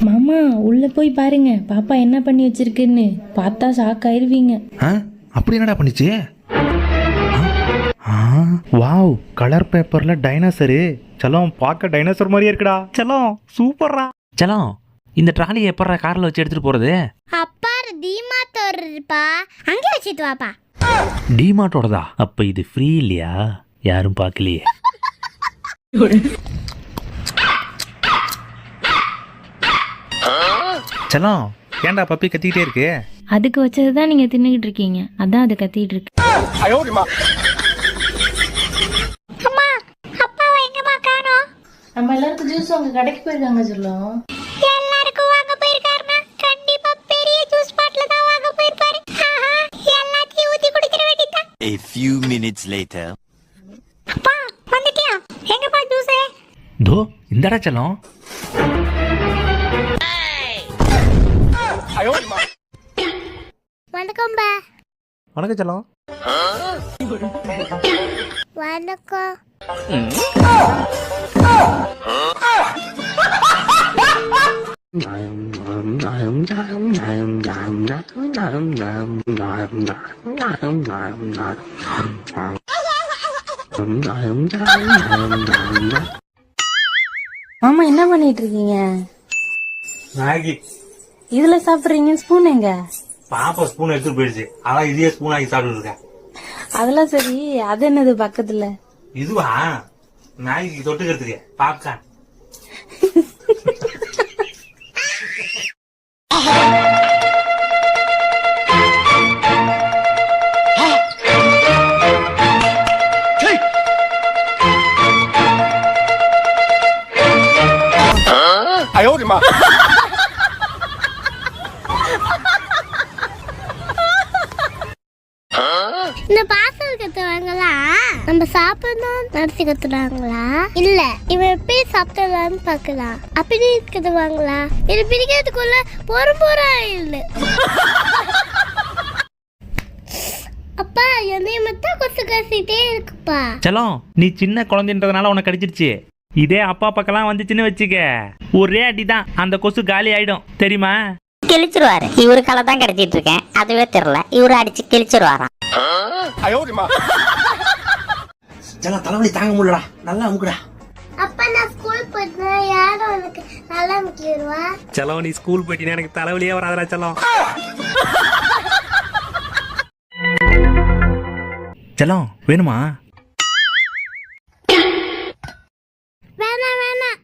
மாமா உள்ள போய் பாருங்க பாப்பா என்ன பண்ணி வச்சிருக்குன்னு. பார்த்தா ஷாக் ஆயிருவீங்க. அப்படி என்னடா பண்ணிச்சு? வாவ், கலர் பேப்பர்ல டைனோசரு. செல்லம், பார்க்க டைனோசர் மாதிரியே இருக்குடா. செல்லம், சூப்பர்ரா. செல்லம், இந்த ட்ராலியை எப்பறா கார்ல வச்சு எடுத்துட்டு போறது? அப்பா டிமார்ட் இருப்பா, அங்கே வச்சிட்டு வாப்பா. டிமார்ட்டோடதா? அப்ப இது ஃப்ரீ இல்லையா? யாரும் பார்க்கலையே. செல்லம், ஏன்டா பப்பி கத்திக்கிட்டே இருக்கு? அதுக்கு வச்சதுதான் நீங்க தின்னுகிட்டு இருக்கீங்க, அதான் அது கத்திட்டு இருக்கு. அம்மா, அப்பாவை எங்கம்மா காணோம்? நம்ம எல்லாருக்கும் ஜூஸ் உங்க கடைக்கு போயிருக்காங்க சொல்லும். எல்லாருக்கும் வாங்க போயிருக்காருன்னா கண்டிப்பா பெரிய ஜூஸ் பாட்டில தான் வாங்க போயிருப்பாரு. எல்லாத்தையும் ஊத்தி குடிச்சிட வேண்டியதான். A few minutes later. அப்பா வந்துட்டியா? எங்கப்பா ஜூஸ்? தோ இந்தடா செல்லம். வணக்கம் பா. வணக்கம் செல்லம். வணக்கம். மாமா என்ன பண்ணிட்டு இருக்கீங்க? மேகி. இதுல சாப்பிடுறீங்க, ஸ்பூன் எங்க? பாப்பா ஸ்பூன் எடுத்து போயிடுச்சு, அதான் இதே ஸ்பூன் ஆகி சாப்பிட்டு இருக்கேன். அதெல்லாம் சரி, அது என்னது பக்கத்துல? இதுவா மேகிக்கு தொட்டுக்கிறதுக்கு பாப்கார்ன். இந்த பாசல் கத்துவாங்களா, நம்ம சாப்பிடணும் நடத்தி கத்துறாங்களா, இல்ல இவன் எப்படி சாப்பிடலான்னு பாக்கலாம் அப்படி கத்துவாங்களா, இது பிரிக்கிறதுக்குள்ள போற இல்ல. அப்பா என்னைய மட்டும் கொசு கசிட்டே இருக்குப்பா. செல்லம், நீ சின்ன குழந்தைன்றதுனால உனக்கு கடிச்சிருச்சு. இதே அப்பா பக்கம்லாம் வந்துச்சுன்னு வச்சுக்க, ஒரே அடிதான் அந்த கொசு காலி ஆயிடும், தெரியுமா? கிழிச்சிருவாரு. இவரு களை தான் கிடைச்சிட்டு இருக்கேன், அதுவே தெரியல. இவரு அடிச்சு கிழிச்சிருவாராம். தலைவலி தாங்க முடியலடா, நல்லா அமுக்குடா. அப்பா நான் ஸ்கூல் போயிட்டு யாரும் எனக்கு நல்லா முக்கியவா. செல்லம், நீ ஸ்கூல் போயிட்டீங்கன்னா எனக்கு தலைவலியே வராதடா செல்லம். செல்லம், வேணுமா? வேணாம்.